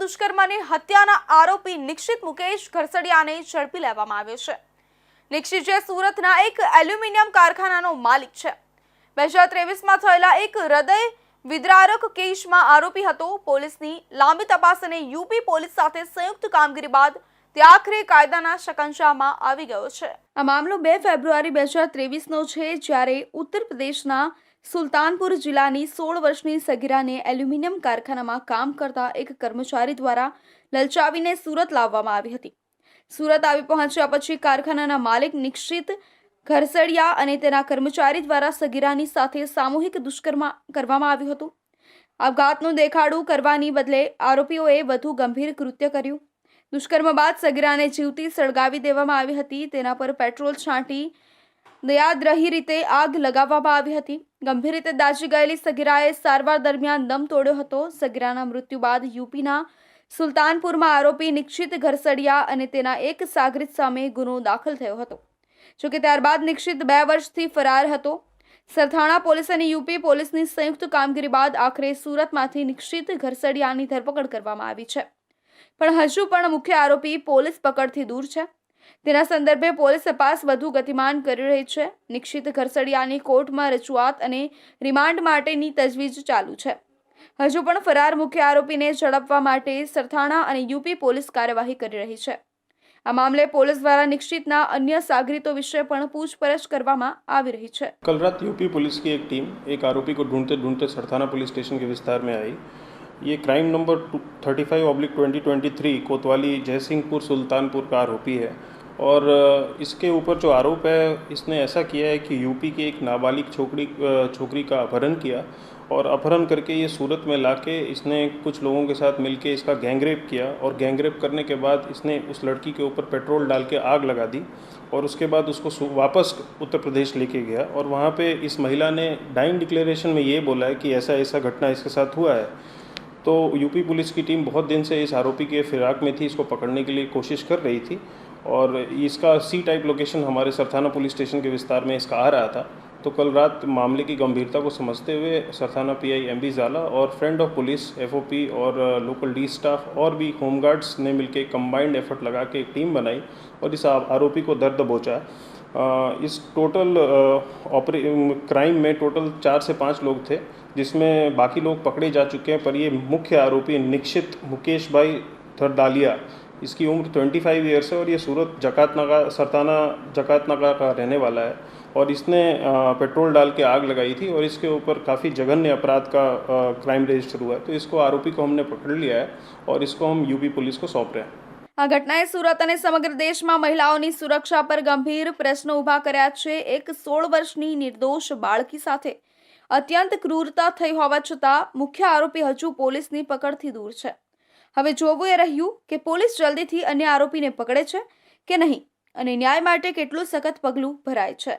દુષ્કર્મની હત્યાના આરોપી નિક્ષિત મુકેશ ઘરસડિયાને ઝડપી લેવામાં આવ્યો છે। નિક્ષિત જે સુરતના એક એલ્યુમિનિયમ કારખાનાનો માલિક છે। 2023માં થયેલા એક હૃદય વિદ્રારક કેસમાં આરોપી હતો। પોલીસની લાંબી તપાસ અને યુપી પોલીસ સાથે સંયુક્ત કામગીરી બાદ તે આખરે કાયદાના શકંજામાં આવી ગયો છે। આ મામલો 2 ફેબ્રુઆરી 2023નો છે, જ્યારે ઉત્તર પ્રદેશના સુલતાનપુર જિલ્લાની 16 વર્ષની સગીરાને એલ્યુમિનિયમ કારખાનામાં કામ કરતા એક કર્મચારી દ્વારા લલચાવીને સુરત લાવવામાં આવી હતી। સુરત આવી પહોંચ્યા પછી કારખાનાના માલિક નિક્ષિત ઘરસડિયા અને તેના કર્મચારી દ્વારા સગીરાની સાથે સામૂહિક દુષ્કર્મ કરવામાં આવ્યું હતું। આપઘાતનું દેખાડું કરવાની બદલે આરોપીઓએ વધુ ગંભીર કૃત્ય કર્યું। દુષ્કર્મ બાદ સગીરાને જીવતી સળગાવી દેવામાં આવી હતી। તેના પર પેટ્રોલ છાંટી દયાદ્રહી રીતે આગ લગાવવામાં આવી હતી। ગંભીર રીતે દાઝી ગયેલી સગીરાએ સારવાર દરમિયાન દમ તોડ્યો હતો। સગીરાના મૃત્યુ બાદ યુપીના સુલતાનપુરમાં આરોપી નિક્ષિત ઘરસડિયા અને તેના એક સાગરીત સામે ગુનો દાખલ થયો હતો। જોકે ત્યારબાદ નિક્ષિત 2 વર્ષથી ફરાર હતો। સરથાણા પોલીસ અને યુપી પોલીસની સંયુક્ત કામગીરી બાદ આખરે સુરતમાંથી નિક્ષિત ઘરસડિયાની ધરપકડ કરવામાં આવી છે, પણ હજુ પણ મુખ્ય આરોપી પોલીસ પકડથી દૂર છે। તેના સંદર્ભે પોલીસ તપાસ વધુ ગતિમાન કરી રહી છે। નિક્ષિત ઘરસડિયાની કોર્ટમાં રજૂઆત અને રિમાન્ડ માટેની તજવીજ ચાલુ છે। હજુ પણ ફરાર મુખ્ય આરોપીને ઝડપવા માટે સરથાણા અને યુપી પોલીસ કાર્યવાહી કરી રહી છે। આ મામલે પોલીસ દ્વારા નિક્ષિતના અન્ય સાગરીતો વિશે પણ પૂછપરછ કરવામાં આવી રહી છે। कल रात यूपी पुलिस की एक टीम एक आरोपी को ढूंढते ढूंढते सरथाना पुलिस स्टेशन के विस्तार में आई। ये क्राइम नंबर 35/2023 कोतवाली जयसिंहपुर सुल्तानपुर का आरोपी है और इसके ऊपर जो आरोप है, इसने ऐसा किया है कि यूपी की एक नाबालिग छोकरी का अपहरण किया और अपहरण करके ये सूरत में लाके इसने कुछ लोगों के साथ मिलके इसका गैंगरेप किया और गैंगरेप करने के बाद इसने उस लड़की के ऊपर पेट्रोल डाल के आग लगा दी और उसके बाद उसको वापस उत्तर प्रदेश लेके गया और वहाँ पे इस महिला ने डाइंग डिक्लेरेशन में ये बोला है कि ऐसा ऐसा घटना इसके साथ हुआ है। तो यूपी पुलिस की टीम बहुत दिन से इस आरोपी के फिराक में थी, इसको पकड़ने के लिए कोशिश कर रही थी और इसका सी टाइप लोकेशन हमारे सरथाना पुलिस स्टेशन के विस्तार में इसका आ रहा था। तो कल रात मामले की गंभीरता को समझते हुए सरथाना पीआई एमबी जाला और फ्रेंड ऑफ पुलिस एफओपी और लोकल डी स्टाफ और भी होमगार्ड्स ने मिलकर कंबाइंड एफर्ट लगा के एक टीम बनाई और इस आरोपी को दर्द दबोचा। इस टोटल क्राइम में टोटल 4 से 5 लोग थे, जिसमें बाकी लोग पकड़े जा चुके हैं, पर ये मुख्य आरोपी निक्षित मुकेश भाई थरदालिया, इसकी उम्र 25 ईयर्स है और ये सूरत सरथाना जकातनाका का रहने वाला है और इसने पेट्रोल डाल के आग लगाई थी और इसके ऊपर काफ़ी जघन्य अपराध का क्राइम रजिस्टर हुआ है। तो इसको आरोपी को हमने पकड़ लिया है और इसको हम यूपी पुलिस को सौंप रहे हैं। આ ઘટનાએ સુરત અને સમગ્ર દેશમાં મહિલાઓની સુરક્ષા પર ગંભીર પ્રશ્નો ઊભા કર્યા છે। એક 16 વર્ષની નિર્દોષ બાળકી સાથે અત્યંત ક્રૂરતા થઈ હોવા છતાં મુખ્ય આરોપી હજુ પોલીસની પકડથી દૂર છે। હવે જોવું એ રહ્યું કે પોલીસ જલ્દીથી અન્ય આરોપીને પકડે છે કે નહીં અને ન્યાય માટે કેટલું સખત પગલું ભરાય છે।